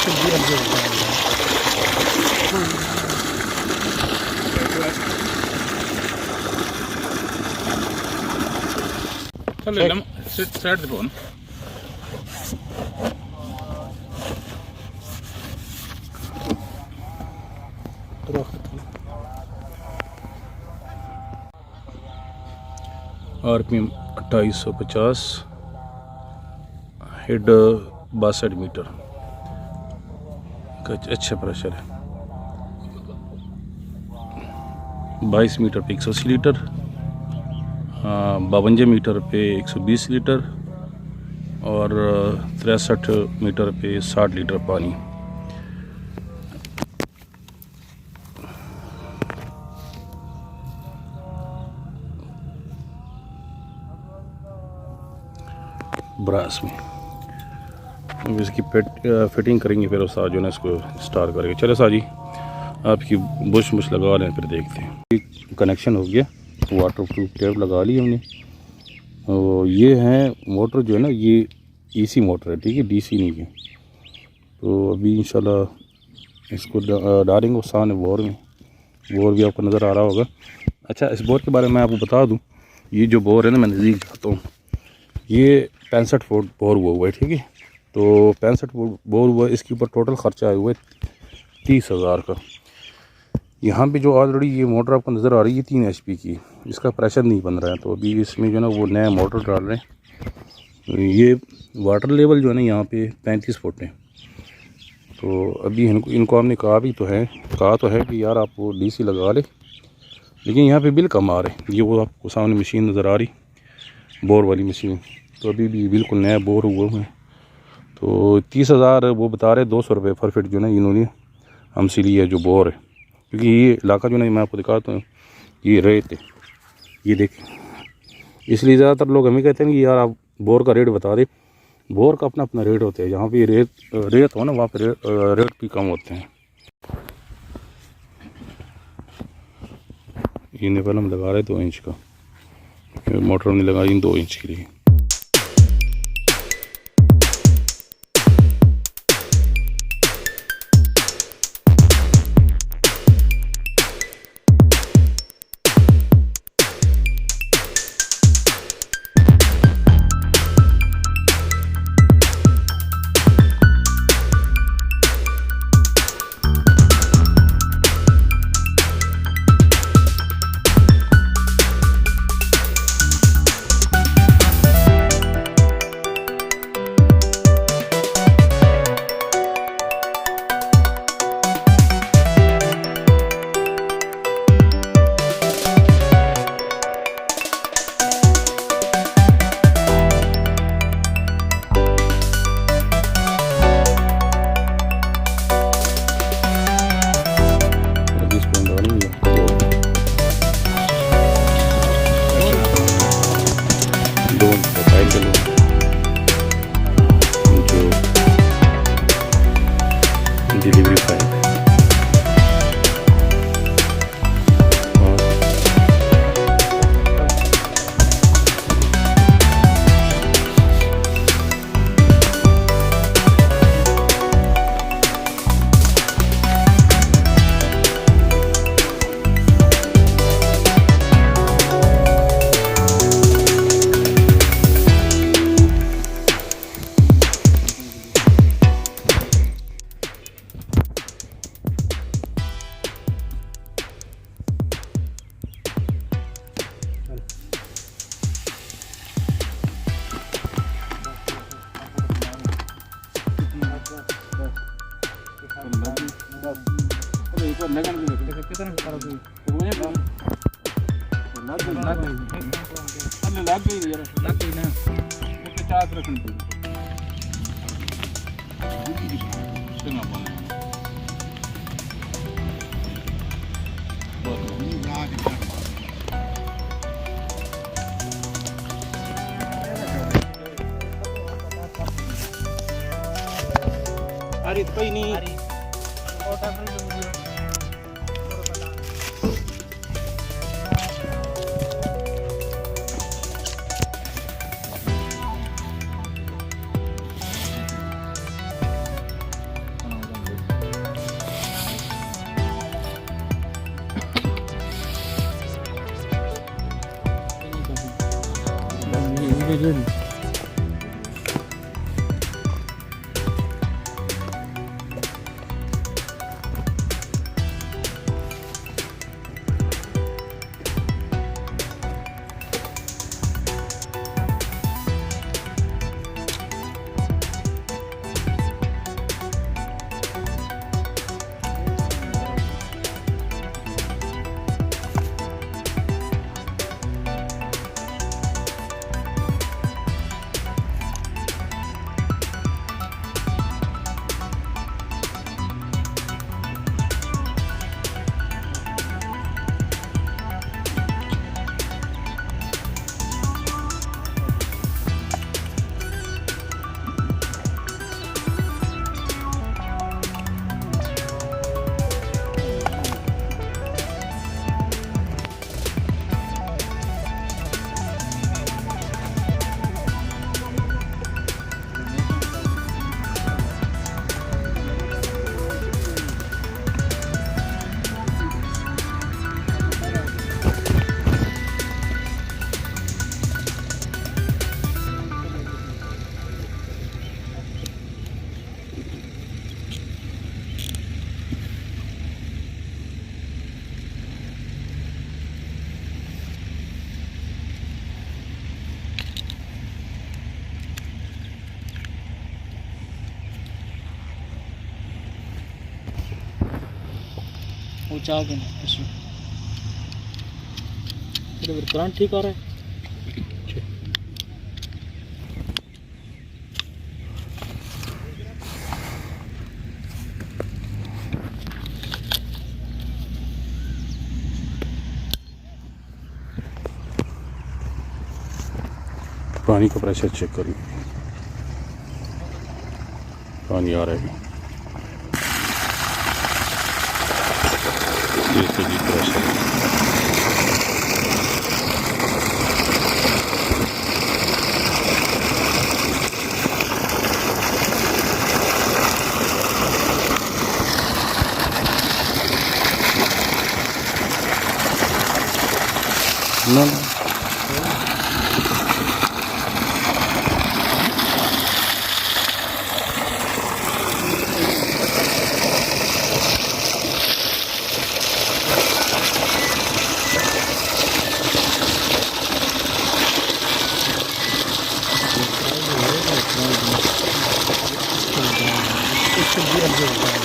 चल lump set दे phone RPM 2850, head 62 metre का अच्छा प्रेशर है। 22 मीटर पे 180 लीटर, 52 मीटर पे 120 लीटर और 63 मीटर पे 60 लीटर पानी। ब्रास में अब इसकी फिटिंग करेंगे, फिर उस जो है इसको स्टार्ट करेंगे। चलो साजी आपकी बुश लगा लें, फिर देखते हैं। कनेक्शन हो गया, वाटर प्रूफ टेप लगा ली हमने। और ये है मोटर जो है ना, ये एसी मोटर है, ठीक है, डीसी नहीं है। तो अभी इंशाल्लाह इसको डालेंगे वो सामने बोर में। बोर भी आपको नज़र आ रहा होगा। अच्छा, इस बोर के बारे में आपको बता दूँ, ये जो बोर है ना, मैं नज़दीक जाता हूँ, ये 65 फुट बोर हुआ है, ठीक है। तो 65 फुट बोर हुआ, इसके ऊपर टोटल ख़र्चा आया हुआ है 30,000 का। यहाँ पे जो ऑलरेडी ये मोटर आपको नज़र आ रही है 3 HP की, इसका प्रेशर नहीं बन रहा है। तो अभी इसमें जो है ना वो नया मोटर डाल रहे हैं। ये वाटर लेवल जो है ना यहाँ पे 35 फुट है। तो अभी इनको हमने कहा तो है कि यार आप वो DC लगा ले, लेकिन यहाँ पे बिल कम आ रहे हैं। ये वो आपको सामने मशीन नज़र आ रही, बोर वाली मशीन। तो अभी भी बिल्कुल नया बोर हुआ है। तो 30,000 वो बता रहे, 200 रुपये पर फिट जो है ना इन्होंने हमसे लिया जो बोर है। क्योंकि ये इलाका जो है मैं आपको दिखाता हूँ, ये रेत है, ये देखें। इसलिए ज़्यादातर लोग हमें कहते हैं कि यार आप बोर का रेट बता दें। बोर का अपना अपना रेट होता है। जहाँ पे रेत हो ना, वहाँ पर रेट भी कम होते हैं। ये पहले हम लगा रहे 2 इंच का, मोटर हमने लगाई 2 इंच के लिए। डिलीवरी फाइल अरे तो कोई नहीं वो चाह के इसमें करंट ठीक आ रहा है। पानी का प्रेशर चेक करिए, पानी आ रहा है। देखिए जी प्रेशर, ना इसको